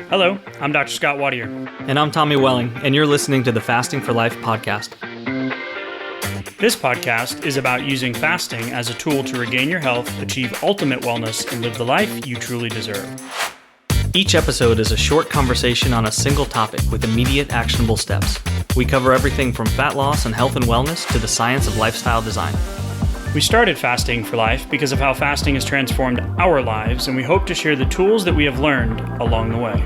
Hello, I'm Dr. Scott Wattier. And I'm Tommy Welling, and you're listening to the Fasting for Life podcast. This podcast is about using fasting as a tool to regain your health, achieve ultimate wellness, and live the life you truly deserve. Each episode is a short conversation on a single topic with immediate actionable steps. We cover everything from fat loss and health and wellness to the science of lifestyle design. We started Fasting for Life because of how fasting has transformed our lives, and we hope to share the tools that we have learned along the way.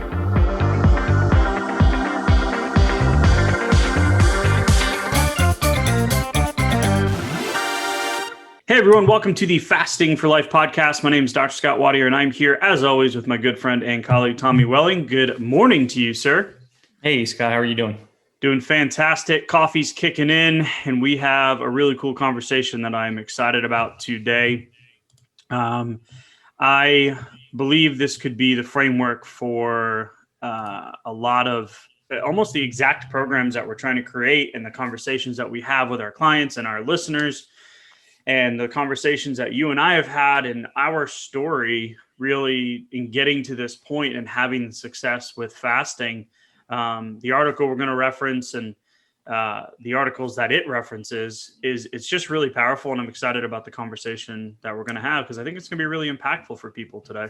Hey everyone, welcome to the Fasting for Life podcast. My name is Dr. Scott Wattier, and I'm here as always with my good friend and colleague, Tommy Welling. Good morning to you, sir. Hey Scott, how are you doing? Doing fantastic. Coffee's kicking in, and we have a really cool conversation that I'm excited about today. I believe this could be the framework for a lot of almost the exact programs that we're trying to create and the conversations that we have with our clients and our listeners. And the conversations that you and I have had and our story really in getting to this point and having success with fasting. The article we're going to reference and the articles that it references it's just really powerful. And I'm excited about the conversation that we're going to have because I think it's going to be really impactful for people today.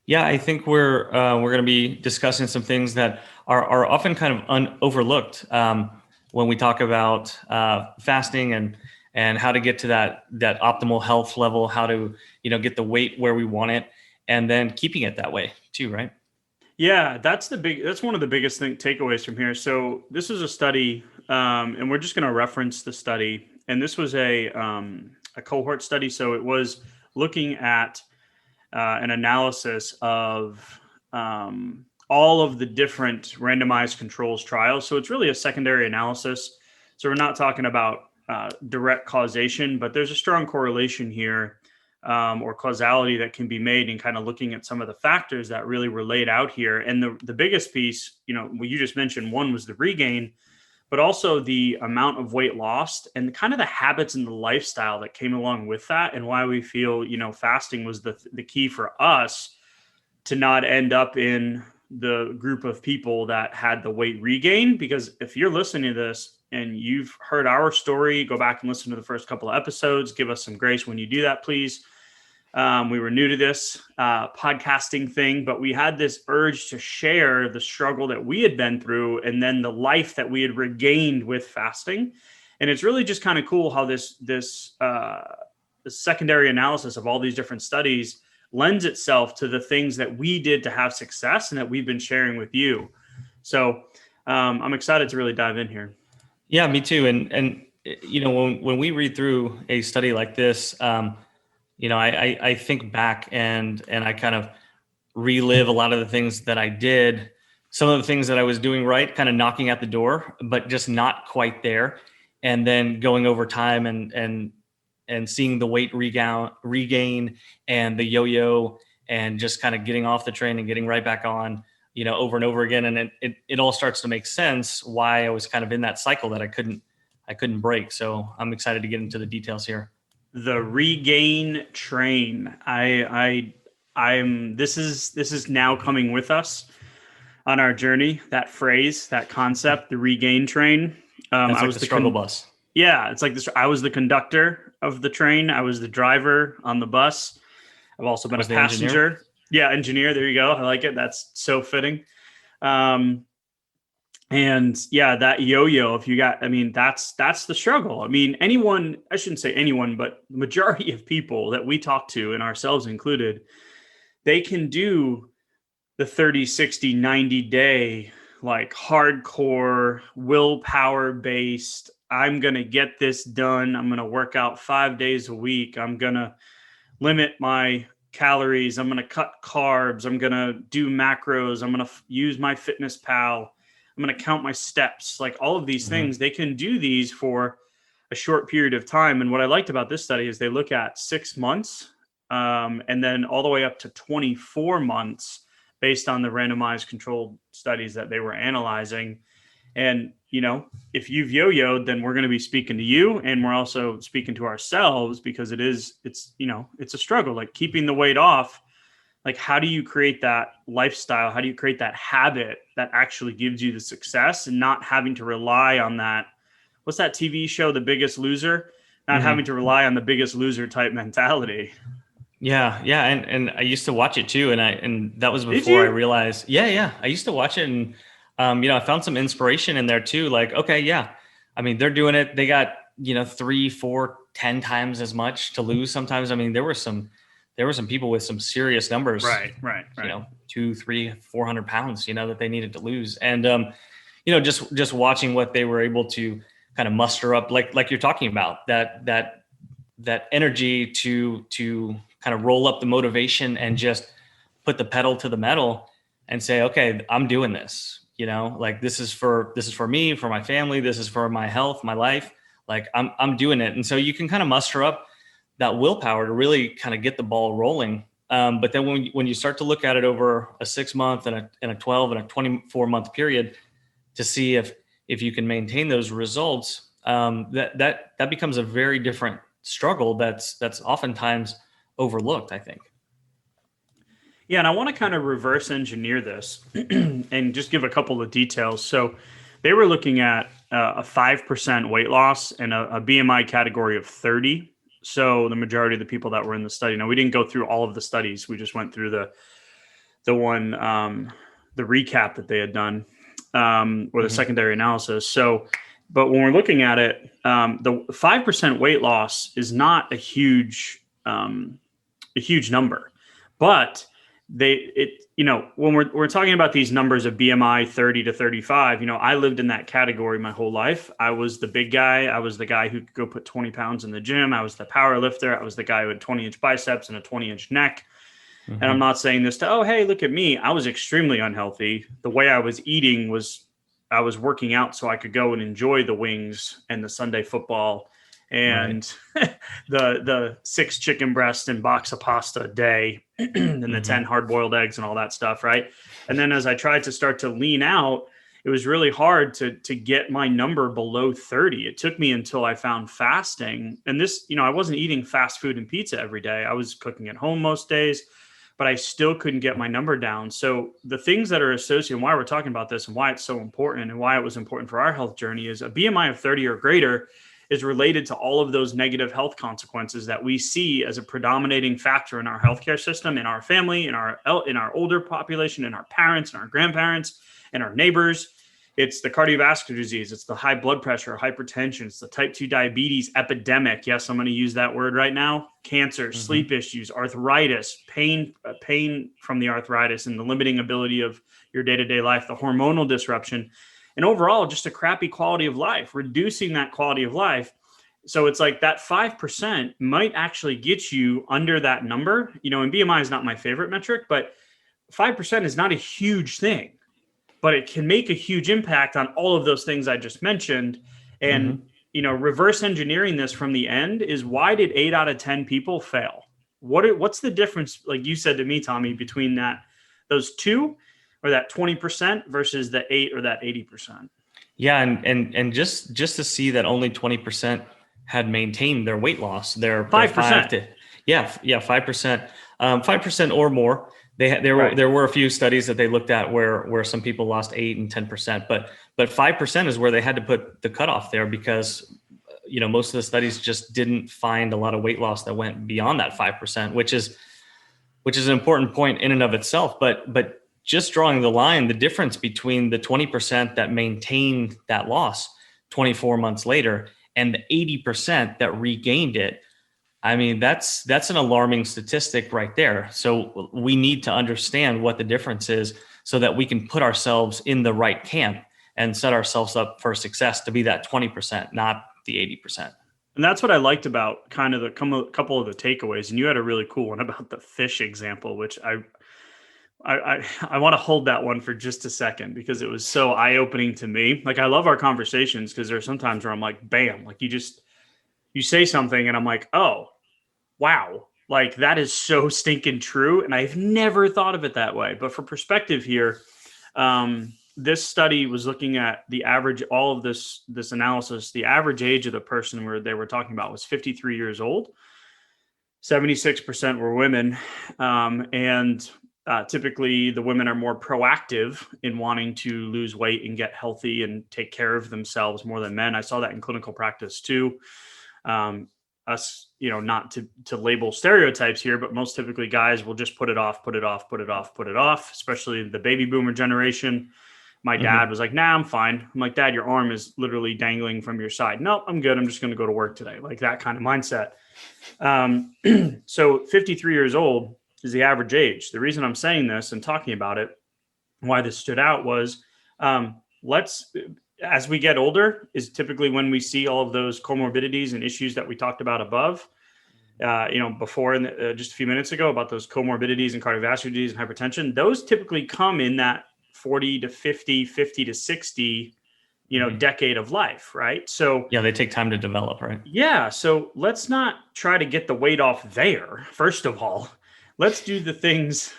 Yeah, I think we're going to be discussing some things that are often kind of overlooked when we talk about fasting and how to get to that optimal health level, how to, get the weight where we want it, and then keeping it that way too, right? Yeah, that's one of the biggest takeaways from here. So this is a study, and we're just going to reference the study. And this was a cohort study. So it was looking at an analysis of all of the different randomized controls trials. So it's really a secondary analysis. So we're not talking about direct causation, but there's a strong correlation here or causality that can be made in kind of looking at some of the factors that really were laid out here. And the biggest piece, what you just mentioned, one was the regain, but also the amount of weight lost and kind of the habits and the lifestyle that came along with that and why we feel, fasting was the key for us to not end up in the group of people that had the weight regain. Because if you're listening to this, and you've heard our story, go back and listen to the first couple of episodes. Give us some grace when you do that, please. We were new to this podcasting thing, but we had this urge to share the struggle that we had been through and then the life that we had regained with fasting. And it's really just kind of cool how this secondary analysis of all these different studies lends itself to the things that we did to have success and that we've been sharing with you. So I'm excited to really dive in here. Yeah, me too. And when we read through a study like this, I think back and I kind of relive a lot of the things that I did, some of the things that I was doing right, kind of knocking at the door, but just not quite there. And then going over time and seeing the weight regain and the yo-yo and just kind of getting off the train and getting right back on, over and over again. And it all starts to make sense why I was kind of in that cycle that I couldn't break. So I'm excited to get into the details here. The regain train. This is now coming with us on our journey. That phrase, that concept, the regain train. I was the struggle bus. Yeah. It's like this. I was the conductor of the train. I was the driver on the bus. I've also been a passenger. Engineer. Yeah, engineer. There you go. I like it. That's so fitting. And yeah, that yo-yo, that's the struggle. I shouldn't say anyone, but the majority of people that we talk to, and ourselves included, they can do the 30, 60, 90 day, like hardcore willpower based. I'm going to get this done. I'm going to work out 5 days a week. I'm going to limit my calories. I'm going to cut carbs. I'm going to do macros. I'm going to use my Fitness Pal. I'm going to count my steps. Like all of these things, they can do these for a short period of time. And what I liked about this study is they look at 6 months and then all the way up to 24 months based on the randomized controlled studies that they were analyzing. And, if you've yo-yoed, then we're going to be speaking to you, and we're also speaking to ourselves because it's a struggle. Like keeping the weight off Like, how do you create that lifestyle? How do you create that habit that actually gives you the success, and not having to rely on that? What's that TV show, The Biggest Loser? Not having to rely on the Biggest Loser type mentality. Yeah, yeah, and I used to watch it too, and that was Did before I you? realized. Yeah, yeah, I used to watch it, and I found some inspiration in there too. Like, okay, yeah, I mean, they're doing it. They got 3, 4, 10 times as much to lose sometimes. I mean, there were some people with some serious numbers, Right, right, right. 2, 3, 400 pounds, that they needed to lose, and just watching what they were able to kind of muster up, like you're talking about, that energy to kind of roll up the motivation and just put the pedal to the metal and say, okay, I'm doing this, like this is for me, for my family, this is for my health, my life, like I'm doing it. And so you can kind of muster up that willpower to really kind of get the ball rolling. But then when you start to look at it over a 6 month and a 12 and a 24 month period to see if you can maintain those results, that becomes a very different struggle that's oftentimes overlooked, I think. Yeah, and I want to kind of reverse engineer this and just give a couple of details. So they were looking at a 5% weight loss and a BMI category of 30. So the majority of the people that were in the study. Now, we didn't go through all of the studies. We just went through the one the recap that they had done, or the secondary analysis. So, but when we're looking at it, the 5% weight loss is not a huge number, but when we're talking about these numbers of BMI 30 to 35, I lived in that category my whole life. I was the big guy. I was the guy who could go put 20 pounds in the gym. I was the power lifter. I was the guy who had 20-inch biceps and a 20-inch neck. And I'm not saying this to, oh, hey, look at me. I was extremely unhealthy. The way I was eating was I was working out so I could go and enjoy the wings and the Sunday football and the 6 chicken breasts and box of pasta a day and the 10 hard boiled eggs and all that stuff. Right. And then as I tried to start to lean out, it was really hard to get my number below 30. It took me until I found fasting. And this, I wasn't eating fast food and pizza every day. I was cooking at home most days, but I still couldn't get my number down. So the things that are associated, and why we're talking about this and why it's so important and why it was important for our health journey, is a BMI of 30 or greater is related to all of those negative health consequences that we see as a predominating factor in our healthcare system, in our family, in our older population, in our parents, and our grandparents, and our neighbors. It's the cardiovascular disease. It's the high blood pressure, hypertension. It's the type 2 diabetes epidemic. Yes, I'm going to use that word right now. Cancer, sleep issues, arthritis, pain from the arthritis and the limiting ability of your day-to-day life, the hormonal disruption, and overall just a crappy quality of life, reducing that quality of life. So it's like that 5% might actually get you under that number. And BMI is not my favorite metric, but 5% is not a huge thing, but it can make a huge impact on all of those things I just mentioned. And, reverse engineering this from the end is, why did 8 out of 10 people fail? What's the difference, like you said to me, Tommy, between those two, or that 20% versus the 8 or that 80%? Yeah, and just to see that only 20% had maintained their weight loss, their 5%. 5%, 5% or more. There were a few studies that they looked at where some people lost 8 and 10%, but 5% is where they had to put the cutoff there, because most of the studies just didn't find a lot of weight loss that went beyond that 5%, which is an important point in and of itself. But just drawing the line, the difference between the 20% that maintained that loss 24 months later and the 80% that regained it, I mean, that's an alarming statistic right there. So we need to understand what the difference is so that we can put ourselves in the right camp and set ourselves up for success to be that 20%, not the 80%. And that's what I liked about kind of a couple of the takeaways. And you had a really cool one about the fish example, which I want to hold that one for just a second, because it was so eye-opening to me. Like, I love our conversations because there's sometimes where I'm like, bam, like you say something and I'm like, oh, wow, like that is so stinking true. And I've never thought of it that way. But for perspective here, this study was looking at the average, all of this analysis, the average age of the person where they were talking about was 53 years old. 76% were women. And Typically, the women are more proactive in wanting to lose weight and get healthy and take care of themselves more than men. I saw that in clinical practice too. Um, us, not to label stereotypes here, but most typically guys will just put it off, put it off, put it off, put it off, especially the baby boomer generation. My dad Hmm. was like, nah, I'm fine. I'm like, Dad, your arm is literally dangling from your side. Nope, I'm good. I'm just going to go to work today. Like that kind of mindset. Um, so 53 years old is the average age. The reason I'm saying this and talking about it, why this stood out was let's, as we get older, is typically when we see all of those comorbidities and issues that we talked about above. Before just a few minutes ago about those comorbidities and cardiovascular disease and hypertension, those typically come in that 40 to 50, 50 to 60, Hmm. decade of life, right? So Yeah, they take time to develop, right? yeah, so let's not try to get the weight off there. First of all, let's do the things,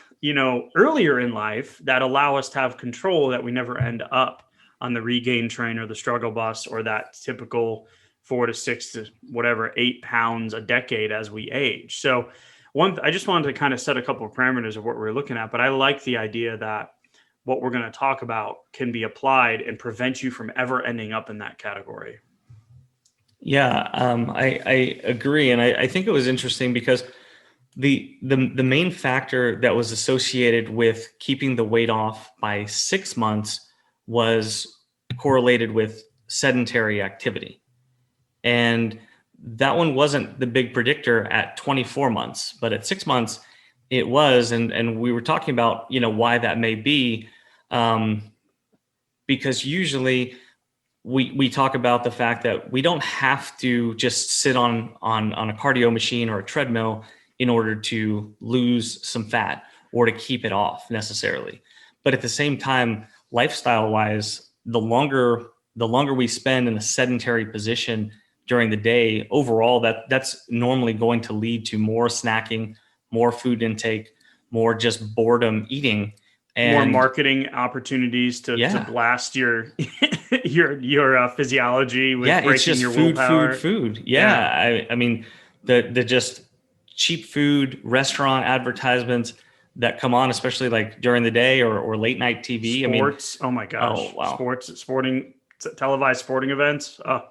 earlier in life that allow us to have control that we never end up on the regain train or the struggle bus or that typical 4 to 6 to whatever 8 pounds a decade as we age. So I just wanted to kind of set a couple of parameters of what we're looking at, but I like the idea that what we're going to talk about can be applied and prevent you from ever ending up in that category. Yeah, I agree, and I think it was interesting because the main factor that was associated with keeping the weight off by 6 months was correlated with sedentary activity, and that one wasn't the big predictor at 24 months, but at 6 months it was, and we were talking about why that may be, um, because usually we talk about the fact that we don't have to just sit on a cardio machine or a treadmill in order to lose some fat or to keep it off necessarily. But at the same time, lifestyle wise, the longer we spend in a sedentary position during the day, overall that's normally going to lead to more snacking, more food intake, more just boredom eating. More And marketing opportunities to yeah, blast your your physiology yeah, with it's breaking just your food, food, willpower. food. Yeah, Yeah, I mean the just cheap food restaurant advertisements that come on, especially like during the day or late night TV. I mean, sports. Oh my oh gosh, wow, televised sporting events. Oh,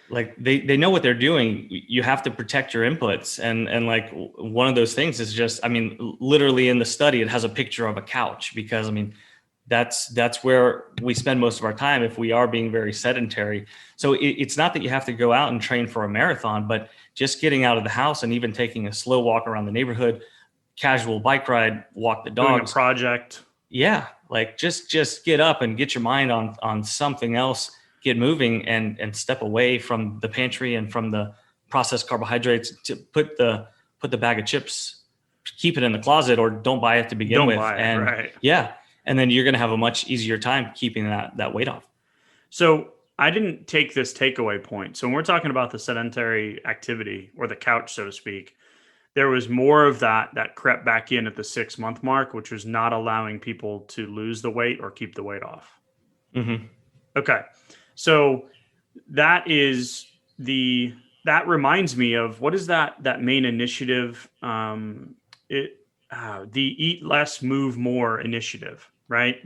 like they know what they're doing. You have to protect your inputs, and like one of those things is just, I mean, literally in the study, it has a picture of a couch because I mean that's where we spend most of our time if we are being very sedentary. So it's not that you have to go out and train for a marathon, but just getting out of the house and even taking a slow walk around the neighborhood, casual bike ride, walk the doing a dogs. project. Yeah, like just get up and get your mind on something else, get moving and step away from the pantry and from the processed carbohydrates, to put the bag of chips, keep it in the closet or don't buy it to begin Don't with. buy it, And right? yeah, and then you're going to have a much easier time keeping that weight off. So I didn't take this takeaway point. So when we're talking about the sedentary activity or the couch, so to speak, there was more of that crept back in at the 6 month mark, which was not allowing people to lose the weight or keep the weight off. Hmm. Okay. So that is the that reminds me of what is that main initiative? It The Eat Less, Move More initiative, right?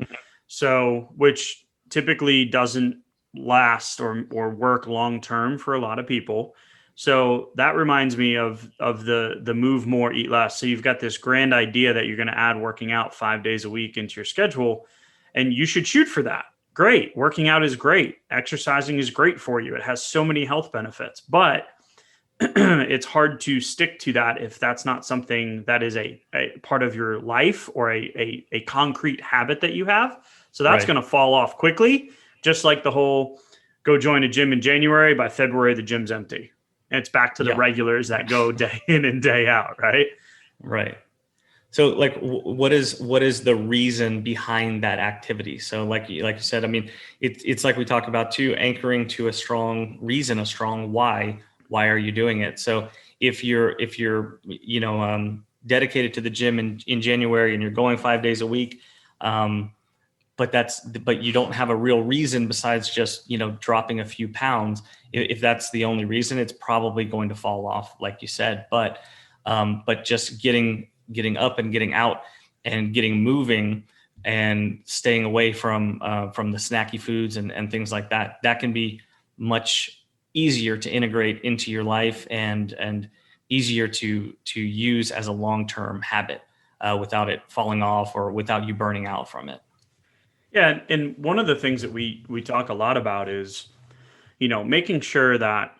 So which typically doesn't last or work long term for a lot of people. So that reminds me of the move more, eat less. So you've got this grand idea that you're going to add working out 5 days a week into your schedule, and you should shoot for that. Great. Working out is great. Exercising is great for you. It has so many health benefits, but it's hard to stick to that if that's not something that is a part of your life or a concrete habit that you have. So that's Right. going to fall off quickly, just like the whole go join a gym in January. By February, the gym's empty. And it's back to the Yeah. regulars that go day in and day out, right? Right. So like what is the reason behind that activity? So like you said, I mean, it's like we talked about too, anchoring to a strong reason, a strong why. Why are you doing it? So if you're dedicated to the gym in January and you're going 5 days a week, um, but you don't have a real reason besides just dropping a few pounds. If that's the only reason, it's probably going to fall off, like you said. But just getting up and getting out and getting moving and staying away from the snacky foods and things like that, that can be much easier to integrate into your life and easier to use as a long-term habit without it falling off or without you burning out from it. Yeah, and one of the things that we talk a lot about is, making sure that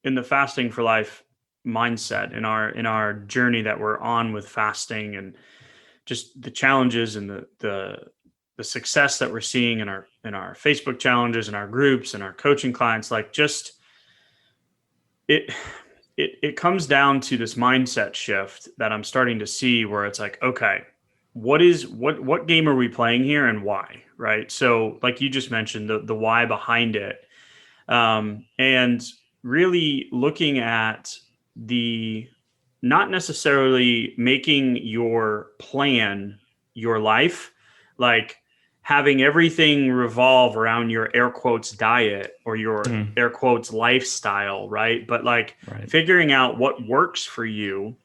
in the fasting for life mindset, in our journey that we're on with fasting, and just the challenges and the success that we're seeing in our Facebook challenges and our groups and our coaching clients, like, just it it comes down to this mindset shift that I'm starting to see, where it's like, okay, what game are we playing here and why, right? So, like you just mentioned, the why behind it, and really looking at the not necessarily making your plan your life, like having everything revolve around your air quotes diet or your Mm, air quotes lifestyle, right? But like right. figuring out what works for you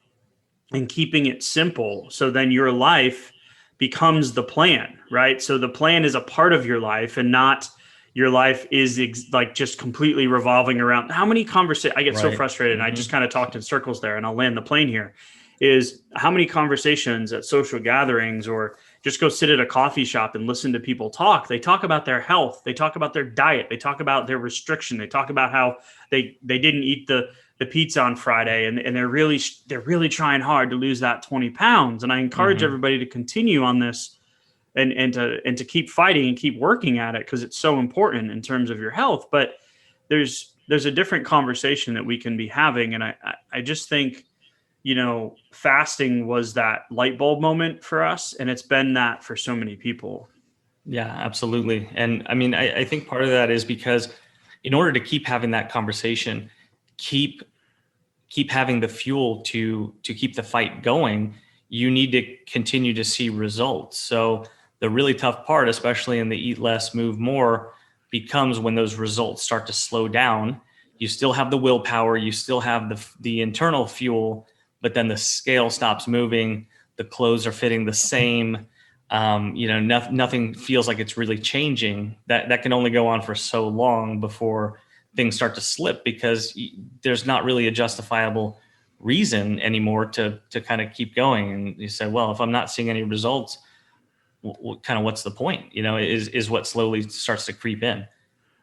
and keeping it simple, so then your life becomes the plan, right? So the plan is a part of your life, and not your life is like just completely revolving around how many conversations. I get so Right. frustrated, and I Hmm. just kind of talked in circles there, and I'll land the plane here. Is how many conversations at social gatherings, or just go sit at a coffee shop and listen to people talk. They talk about their health, they talk about their diet, they talk about their restriction, they talk about how they didn't eat the pizza on Friday, and they're really trying hard to lose that 20 pounds. And I encourage Hmm. everybody to continue on this, and to keep fighting and keep working at it, because it's so important in terms of your health. But there's a different conversation that we can be having, and I just think, fasting was that light bulb moment for us, and it's been that for so many people. Yeah, absolutely. And I mean, I think part of that is because in order to keep having that conversation, keep keep having the fuel to keep the fight going, you need to continue to see results. So the really tough part, especially in the eat less, move more, becomes when those results start to slow down. You still have the willpower, you still have the internal fuel, but then the scale stops moving. The clothes are fitting the same. Nothing feels like it's really changing. That can only go on for so long before things start to slip, because there's not really a justifiable reason anymore to kind of keep going. And you say, well, if I'm not seeing any results, kind of what's the point? Is what slowly starts to creep in.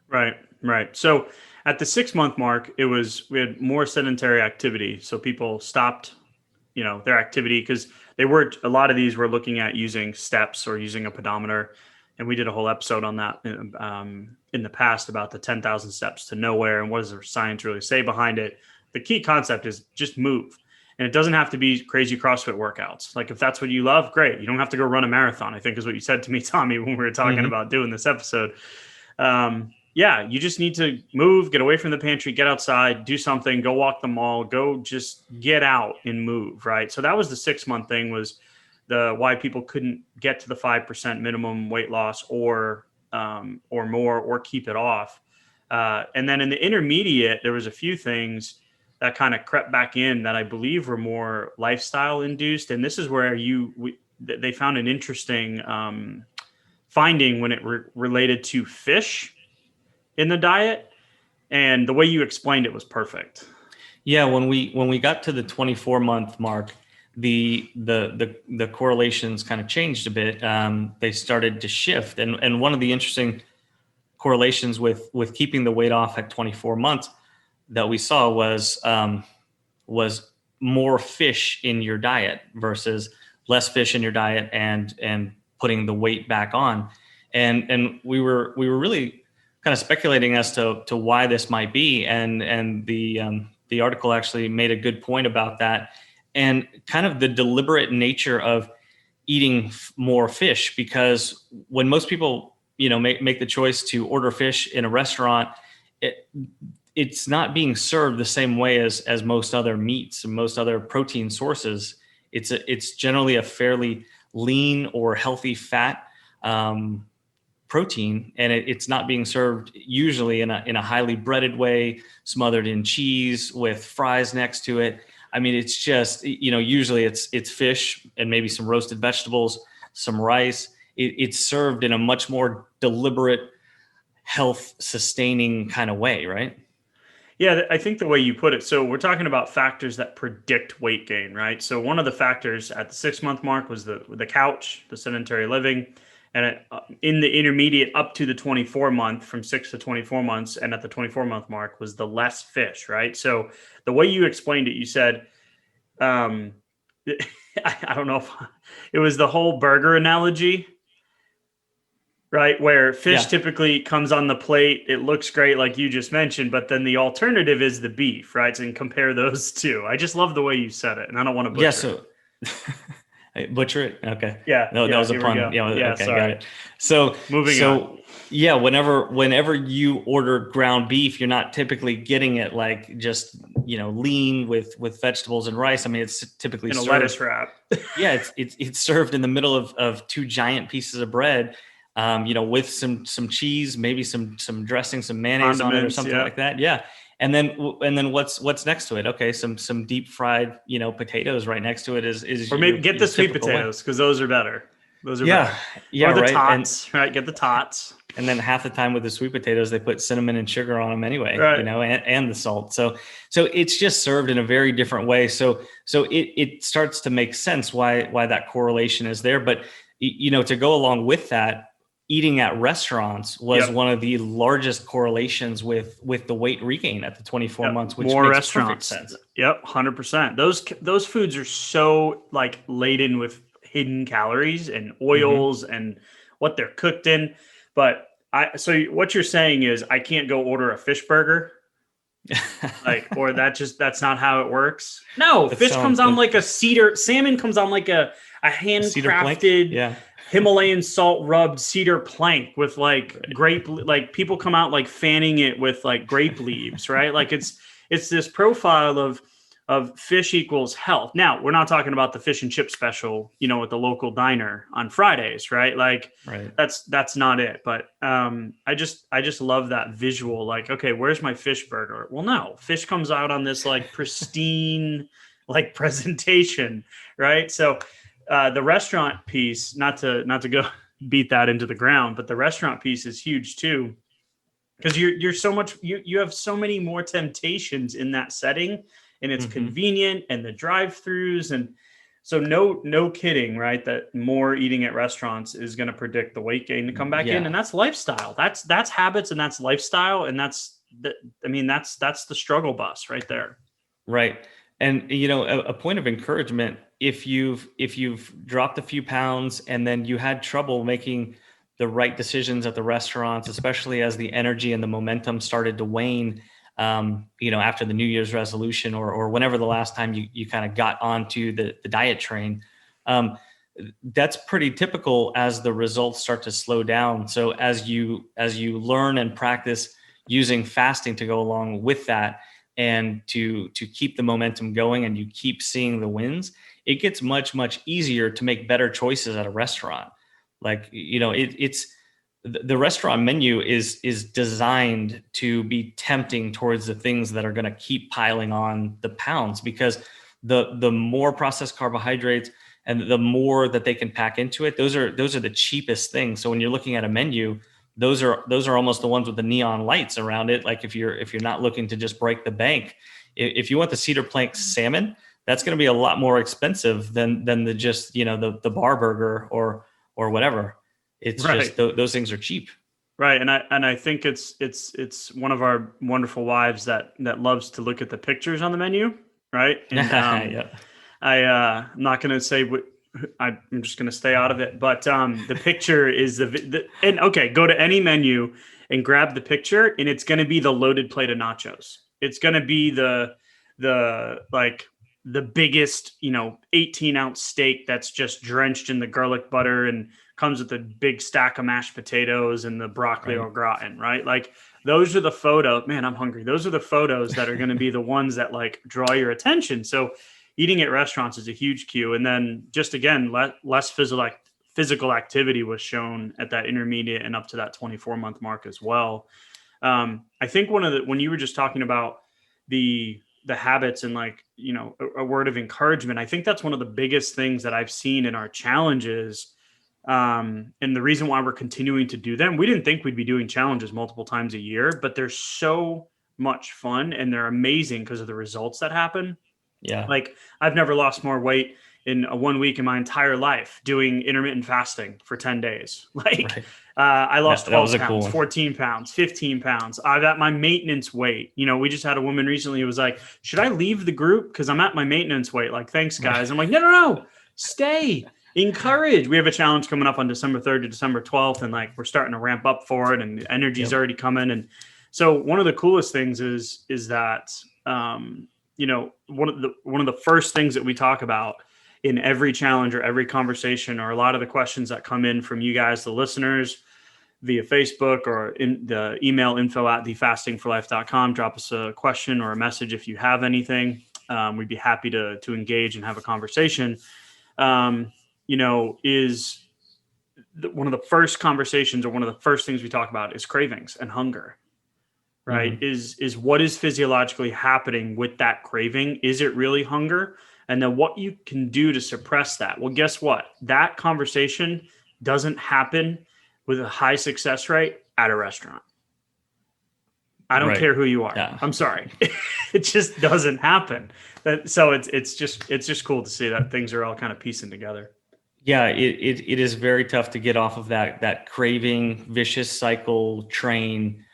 Right, right. So at the 6 month mark, we had more sedentary activity. So people stopped, their activity, because they were a lot of these were looking at using steps or using a pedometer, and we did a whole episode on that in the past, about the 10,000 steps to nowhere and what does the science really say behind it. The key concept is just move. And it doesn't have to be crazy CrossFit workouts. Like, if that's what you love, great. You don't have to go run a marathon, I think is what you said to me, Tommy, when we were talking Hmm. about doing this episode. Yeah, you just need to move, get away from the pantry, get outside, do something, go walk the mall, go just get out and move, right? So that was the 6 month thing, was the why people couldn't get to the 5% minimum weight loss, or more, or keep it off. And then in the intermediate, there was a few things that kind of crept back in that I believe were more lifestyle induced. And this is where they found an interesting finding when it related to fish in the diet, and the way you explained it was perfect. Yeah, when we got to the 24-month mark, the correlations kind of changed a bit. They started to shift, and one of the interesting correlations with keeping the weight off at 24 months that we saw was more fish in your diet versus less fish in your diet, and putting the weight back on. And we were really kind of speculating as to why this might be. And the article actually made a good point about that, and kind of the deliberate nature of eating more fish. Because when most people make the choice to order fish in a restaurant, it, it's not being served the same way as most other meats and most other protein sources. It's generally a fairly lean or healthy fat um, protein, and it's not being served usually in a highly breaded way, smothered in cheese with fries next to it. I mean, it's just, usually it's fish and maybe some roasted vegetables, some rice. It's served in a much more deliberate, health sustaining kind of way, right? Yeah, I think the way you put it. So we're talking about factors that predict weight gain, right? So one of the factors at the 6 month mark was the couch, the sedentary living, and in the intermediate up to the 24 month, from 6 to 24 months, and at the 24 month mark was the less fish, right? So the way you explained it, you said, um, I don't know if it was the whole burger analogy, right? Where fish Yeah. typically comes on the plate, it looks great, like you just mentioned, but then the alternative is the beef, right? And compare those two. I just love the way you said it, and I don't want to Yeah. butcher it. So butcher it. Okay. Yeah, No, that yeah. was a Here we pun. go. Yeah. Yeah, Okay. Got sorry. it. So, Moving on. so yeah, whenever you order ground beef, you're not typically getting it like just, lean with vegetables and rice. I mean, it's typically In a served. lettuce wrap. Yeah. It's served in the middle of two giant pieces of bread, with some cheese, maybe some dressing, some mayonnaise on it or Condiments. something Yeah. like that. Yeah. And then what's next to it? Okay, some deep fried, potatoes right next to it is Or maybe get your the sweet typical way. potatoes, because those are better. Those are Yeah, better. yeah, Or the right. tots, right? Get the tots. And then half the time with the sweet potatoes, they put cinnamon and sugar on them anyway, Right. and the salt. So it's just served in a very different way. So it starts to make sense why that correlation is there. But to go along with that, eating at restaurants was Yep. one of the largest correlations with the weight regain at the 24 Yep. months, which More makes restaurants. perfect sense. Yep, 100%. Those foods are so like laden with hidden calories and Hmm. oils and what they're cooked in. But so what you're saying is I can't go order a fish burger, like, or that's not how it works. No, That fish comes sounds on like a cedar, salmon comes on like a cedar plank. handcrafted Yeah. Himalayan salt rubbed cedar plank with like grape, like people come out like fanning it with like grape leaves, right? Like it's this profile of fish equals health. Now, we're not talking about the fish and chip special, at the local diner on Fridays, right? Like Right. that's not it. But I just love that visual. Like, okay, where's my fish burger? Well, no, fish comes out on this like pristine like presentation, right? So the restaurant piece, not to go beat that into the ground, but the restaurant piece is huge too, because you're so much you have so many more temptations in that setting, and it's Hmm. convenient, and the drive-throughs, and so no kidding, right? That more eating at restaurants is going to predict the weight gain to come back in, Yeah. and that's lifestyle. That's habits, and that's lifestyle, and that's the I mean that's the struggle bus right there. Right. And a point of encouragement, if you've dropped a few pounds and then you had trouble making the right decisions at the restaurants, especially as the energy and the momentum started to wane, after the New Year's resolution or whenever the last time you kind of got onto the diet train, um, that's pretty typical as the results start to slow down. So as you learn and practice using fasting to go along with that, and to keep the momentum going, and you keep seeing the wins, it gets much easier to make better choices at a restaurant. Like, it's the restaurant menu is designed to be tempting towards the things that are going to keep piling on the pounds, because the more processed carbohydrates and the more that they can pack into it, those are the cheapest things. So when you're looking at a menu, those are almost the ones with the neon lights around it. Like, if you're not looking to just break the bank, if you want the cedar plank salmon, that's going to be a lot more expensive than the just the bar burger or whatever. It's just Right. those things are cheap. Right, and I think it's one of our wonderful wives that loves to look at the pictures on the menu, right? And Yeah. I'm not going to say what I'm just going to stay out of it, but the picture is and okay, go to any menu and grab the picture, and it's going to be the loaded plate of nachos. It's going to be the like the biggest 18-ounce steak that's just drenched in the garlic butter and comes with a big stack of mashed potatoes and the broccoli au Right. gratin, right? Like those are the photo. Man, I'm hungry. Those are the photos that are going to be the ones that like draw your attention. So eating at restaurants is a huge cue. And then just again, less physical activity was shown at that intermediate and up to that 24-month mark as well. I think when you were just talking about the the habits and like, a word of encouragement. I think that's one of the biggest things that I've seen in our challenges. And the reason why we're continuing to do them, we didn't think we'd be doing challenges multiple times a year, but they're so much fun and they're amazing because of the results that happen. Yeah. Like I've never lost more weight in a 1 week in my entire life doing intermittent fasting for 10 days. Like Right. I lost That was 12 a cool pounds, one. 14 pounds, 15 pounds. I'm at my maintenance weight. We just had a woman recently who was like, should I leave the group? Cause I'm at my maintenance weight. Like, thanks Right. guys. I'm like, no, stay, encourage. We have a challenge coming up on December 3rd to December 12th. And like, we're starting to ramp up for it and the energy's already coming. And so one of the coolest things is that, one of the first things that we talk about in every challenge or every conversation, or a lot of the questions that come in from you guys, the listeners, via Facebook or in the email info@thefastingforlife.com. Drop us a question or a message if you have anything. We'd be happy to engage and have a conversation. Is one of the first conversations or one of the first things we talk about is cravings and hunger. Right. Mm-hmm. Is what is physiologically happening with that craving? Is it really hunger? And then what you can do to suppress that. Well, guess what? That conversation doesn't happen with a high success rate at a restaurant. I don't care who you are. Yeah. I'm sorry. It just doesn't happen. So it's just cool to see that things are all kind of piecing together. Yeah, it is very tough to get off of that craving vicious cycle train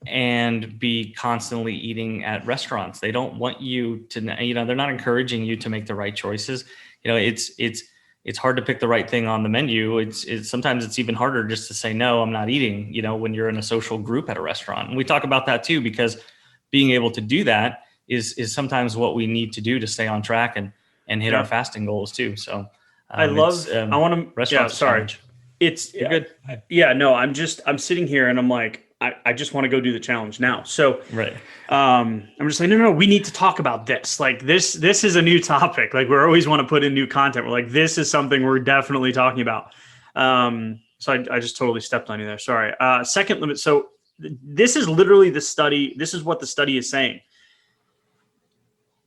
and be constantly eating at restaurants. They don't want you to, they're not encouraging you to make the right choices. It's hard to pick the right thing on the menu. It's sometimes it's even harder just to say, no, I'm not eating, when you're in a social group at a restaurant. And we talk about that too, because being able to do that is sometimes what we need to do to stay on track and hit our fasting goals too. So I want to, sorry. You're good. No, I'm sitting here and I'm like, I just want to go do the challenge now. So right. I'm just like, no, we need to talk about this. Like this is a new topic. Like we always want to put in new content. We're like, this is something we're definitely talking about. So I just totally stepped on you there. Sorry. Second limit. So this is literally the study. This is what the study is saying.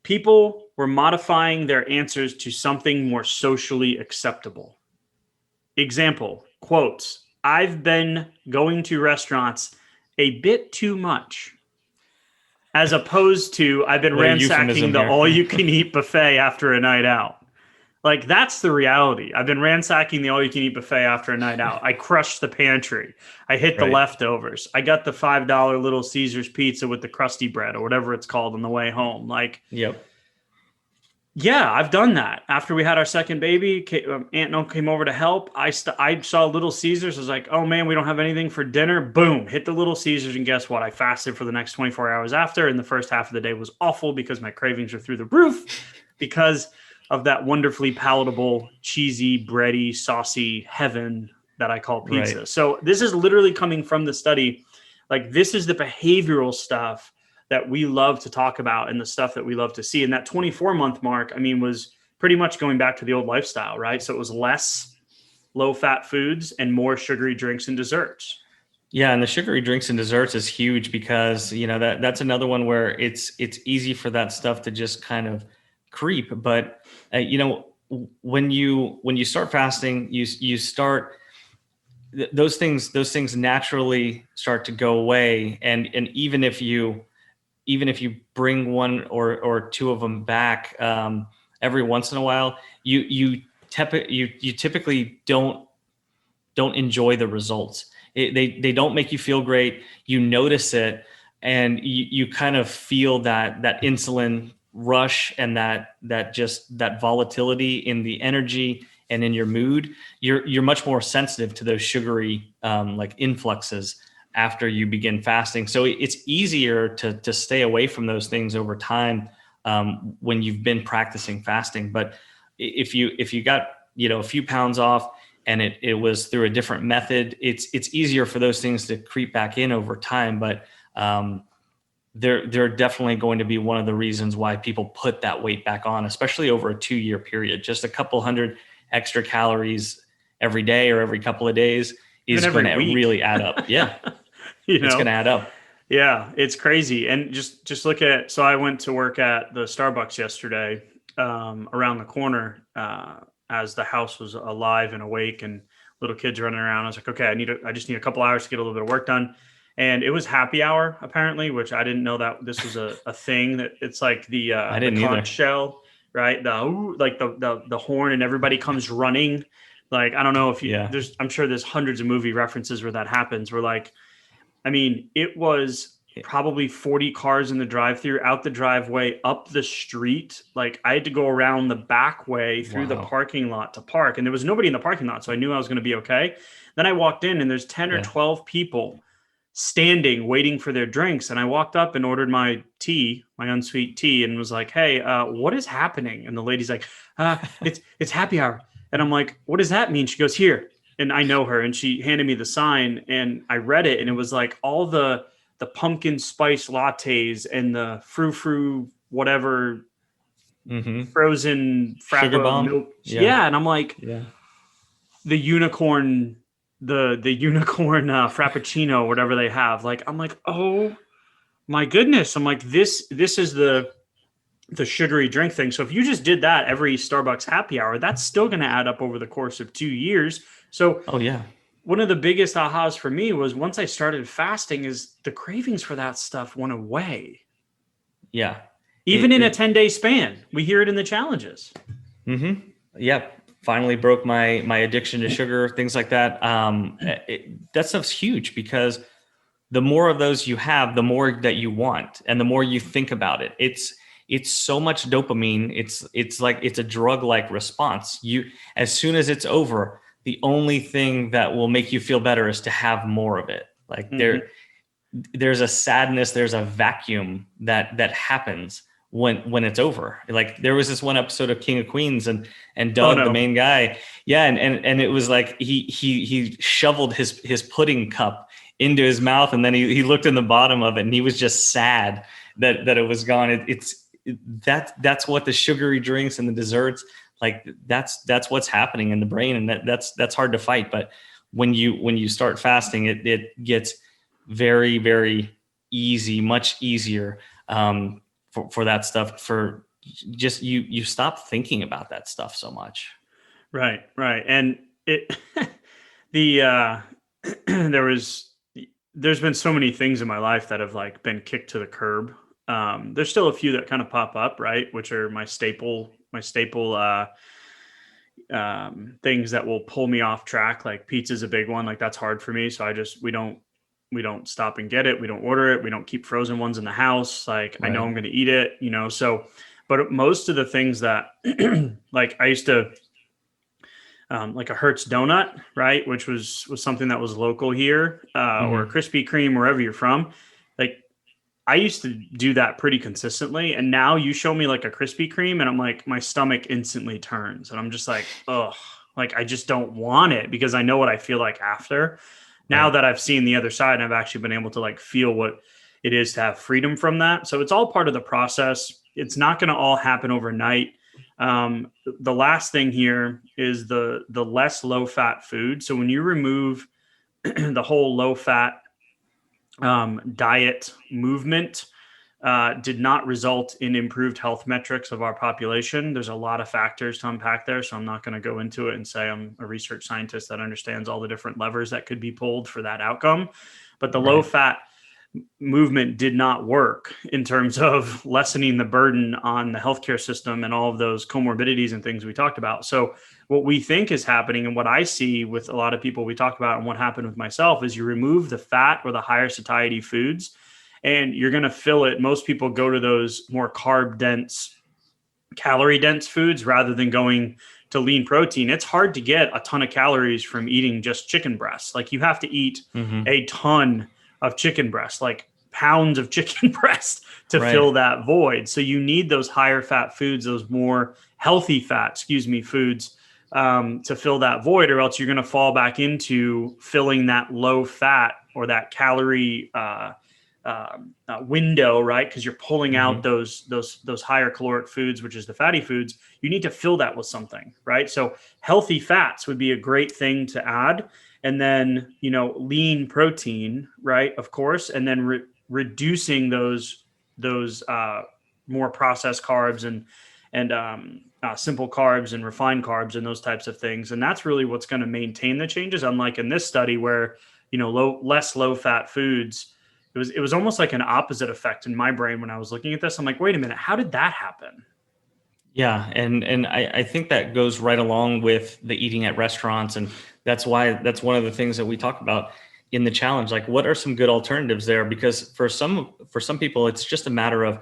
People were modifying their answers to something more socially acceptable. Example, quotes, I've been going to restaurants a bit too much, as opposed to I've been ransacking the all-you-can-eat buffet after a night out. Like, that's the reality. I've been ransacking the all-you-can-eat buffet after a night out. I crushed the pantry. I hit the leftovers. I got the $5 Little Caesars pizza with the crusty bread or whatever it's called on the way home. Like, yep. Yeah, I've done that. After we had our second baby, Aunt and Uncle came over to help. I saw Little Caesars. I was like, oh man, we don't have anything for dinner. Boom, hit the Little Caesars. And guess what? I fasted for the next 24 hours after. And the first half of the day was awful because my cravings were through the roof because of that wonderfully palatable, cheesy, bready, saucy heaven that I call pizza. Right. So this is literally coming from the study. Like, this is the behavioral stuff that we love to talk about and the stuff that we love to see. And that 24-month mark, was pretty much going back to the old lifestyle, right? So it was less low-fat foods and more sugary drinks and desserts. Yeah, and the sugary drinks and desserts is huge because, that's another one where it's easy for that stuff to just kind of creep. But, when you start fasting, you start those things naturally start to go away. And even if you bring one or two of them back every once in a while, you typically don't enjoy the results. They don't make you feel great. You notice it, and you kind of feel that insulin rush and that volatility in the energy and in your mood. You're much more sensitive to those sugary like influxes after you begin fasting. So it's easier to stay away from those things over time when you've been practicing fasting. But if you got, a few pounds off and it was through a different method, it's easier for those things to creep back in over time. But they're definitely going to be one of the reasons why people put that weight back on, especially over a 2-year period. Just a couple hundred extra calories every day or every couple of days is going to really add up. Yeah. It's going to add up. Yeah, it's crazy. And just look at, so I went to work at the Starbucks yesterday, around the corner, as the house was alive and awake and little kids running around. I was like, okay, I just need a couple hours to get a little bit of work done. And it was happy hour apparently, which I didn't know that this was a thing. That it's like I the didn't conch either. shell, right? The ooh, like the horn, and everybody comes running. Like, I don't know if you Yeah. there's I'm sure there's hundreds of movie references where that happens. Where like, I mean, it was probably 40 cars in the drive-through, out the driveway, up the street. Like, I had to go around the back way through the Wow. parking lot to park, and there was nobody in the parking lot, so I knew I was going to be okay. Then I walked in, and there's 10 or Yeah. 12 people standing waiting for their drinks, and I walked up and ordered my tea, my unsweet tea, and was like, "Hey, what is happening?" And the lady's like, it's happy hour." And I'm like, "What does that mean?" She goes, "Here." And I know her, and she handed me the sign, and I read it, and it was like all the pumpkin spice lattes and the frou frou whatever Mm-hmm. frozen Sugar frappa bomb. milk. Yeah. Yeah, and I'm like, Yeah. the unicorn, the unicorn frappuccino, whatever they have. Like, I'm like, oh my goodness. I'm like, this is the sugary drink thing. So if you just did that every Starbucks happy hour, that's still going to add up over the course of 2 years. So Oh yeah. one of the biggest ahas for me was once I started fasting, is the cravings for that stuff went away. Yeah. Even in a It 10-day span. We hear it in the challenges. mm-hmm. Yeah. Finally broke my addiction to sugar, things like that. That stuff's huge because the more of those you have, the more that you want, and the more you think about it. It's so much dopamine. It's like it's a drug like response. You, as soon as it's over, the only thing that will make you feel better is to have more of it. Like Mm-hmm. there's a sadness, there's a vacuum that happens when it's over. Like there was this one episode of King of Queens, and Oh Doug, the no. main guy, yeah, and it was like he shoveled his pudding cup into his mouth, and then he looked in the bottom of it, and he was just sad that it was gone. That's what the sugary drinks and the desserts, like that's what's happening in the brain, and that's hard to fight. But when you start fasting, it gets very, very easy, much easier, for that stuff. For just you stop thinking about that stuff so much. Right, right. And it the there was there's been so many things in my life that have like been kicked to the curb. There's still a few that kind of pop up, right? Which are my staple things that will pull me off track. Like pizza's a big one. Like that's hard for me. So we don't stop and get it. We don't order it. We don't keep frozen ones in the house. Like I know Right. I'm going to eat it, you know. So, but most of the things that like I used to, like a Hertz donut, right, which was something that was local here, or a Mm-hmm. Krispy Kreme wherever you're from. Like I used to do that pretty consistently, and now you show me like a Krispy Kreme, and I'm like, my stomach instantly turns, and I'm just like, ugh, like I just don't want it because I know what I feel like after. Now Right. that I've seen the other side, I've actually been able to like feel what it is to have freedom from that. So it's all part of the process. It's not going to all happen overnight. The last thing here is the less low fat food. So when you remove the whole low fat diet movement, did not result in improved health metrics of our population. There's a lot of factors to unpack there, so I'm not going to go into it and say I'm a research scientist that understands all the different levers that could be pulled for that outcome. But the low Right. fat movement did not work in terms of lessening the burden on the healthcare system and all of those comorbidities and things we talked about. So what we think is happening, and what I see with a lot of people we talk about, and what happened with myself, is you remove the fat or the higher satiety foods, and you're going to fill it. Most people go to those more carb dense, calorie dense foods rather than going to lean protein. It's hard to get a ton of calories from eating just chicken breasts. Like you have to eat Mm-hmm. a ton of chicken breast, like pounds of chicken breast to Right. fill that void. So you need those higher fat foods, those more healthy fat, foods, to fill that void, or else you're going to fall back into filling that low fat or that calorie window, right? Because you're pulling out Mm-hmm. those higher caloric foods, which is the fatty foods. You need to fill that with something, right? So healthy fats would be a great thing to add, and then lean protein, right? Of course, and then reducing those more processed carbs and simple carbs and refined carbs and those types of things. And that's really what's going to maintain the changes. Unlike in this study where, less low fat foods, it was almost like an opposite effect in my brain when I was looking at this. I'm like, wait a minute, how did that happen? Yeah, and I think that goes right along with the eating at restaurants, and that's one of the things that we talk about in the challenge. Like, what are some good alternatives there? Because for some people, it's just a matter of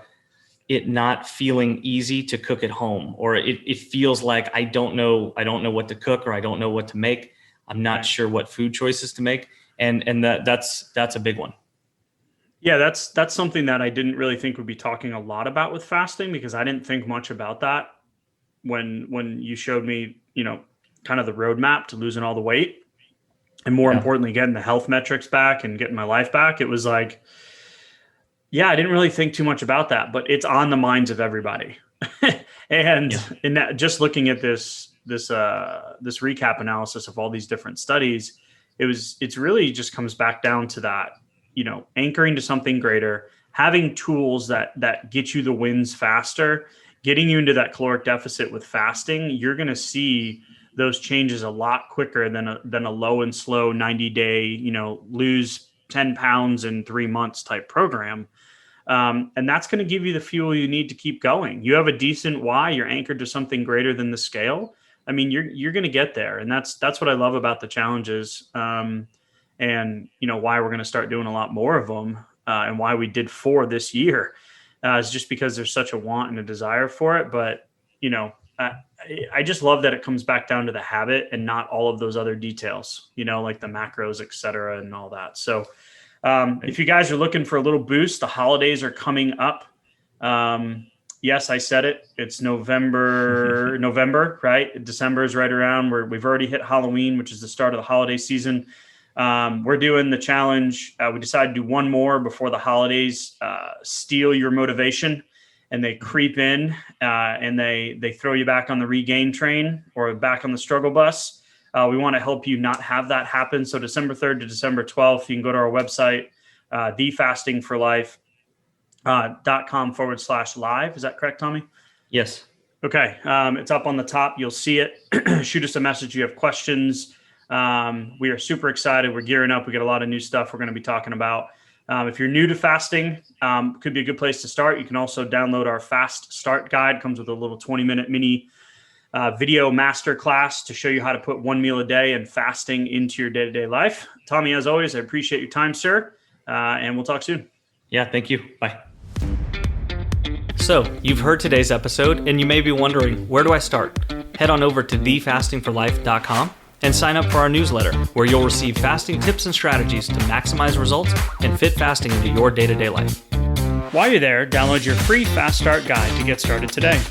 it not feeling easy to cook at home, or it feels like I don't know what to cook, or I don't know what to make. I'm not sure what food choices to make, and that's a big one. Yeah, that's something that I didn't really think we'd be talking a lot about with fasting, because I didn't think much about that when you showed me, kind of the roadmap to losing all the weight, and more importantly, getting the health metrics back and getting my life back. It was like, yeah, I didn't really think too much about that, but it's on the minds of everybody. And in that, just looking at this recap analysis of all these different studies, it's really just comes back down to that, anchoring to something greater, having tools that get you the wins faster, getting you into that caloric deficit with fasting. You're going to see those changes a lot quicker than a low and slow 90-day, lose 10 pounds in 3 months type program. And that's going to give you the fuel you need to keep going. You have a decent why, you're anchored to something greater than the scale. I mean, you're going to get there. And that's what I love about the challenges. And why we're going to start doing a lot more of them, and why we did 4 this year, is just because there's such a want and a desire for it. But, I just love that it comes back down to the habit and not all of those other details, like the macros, et cetera, and all that. So, if you guys are looking for a little boost, the holidays are coming up. Yes, I said it. It's November, right? December is right around where we've already hit Halloween, which is the start of the holiday season. We're doing the challenge. We decided to do one more before the holidays, steal your motivation, and they creep in, and they throw you back on the regain train or back on the struggle bus. We want to help you not have that happen. So December 3rd to December 12th, you can go to our website, thefastingforlife.com/live. Is that correct, Tommy? Yes. Okay. It's up on the top. You'll see it. Shoot us a message. You have questions. We are super excited. We're gearing up. We got a lot of new stuff we're going to be talking about. If you're new to fasting, could be a good place to start. You can also download our Fast Start Guide. It comes with a little 20-minute mini video master class to show you how to put 1 meal a day and fasting into your day-to-day life. Tommy, as always, I appreciate your time, sir. And we'll talk soon. Yeah, thank you. Bye. So you've heard today's episode, and you may be wondering, where do I start? Head on over to thefastingforlife.com and sign up for our newsletter, where you'll receive fasting tips and strategies to maximize results and fit fasting into your day-to-day life. While you're there, download your free Fast Start Guide to get started today.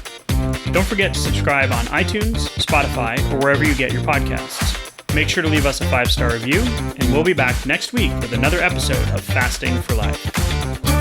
Don't forget to subscribe on iTunes, Spotify, or wherever you get your podcasts. Make sure to leave us a 5-star review, and we'll be back next week with another episode of Fasting for Life.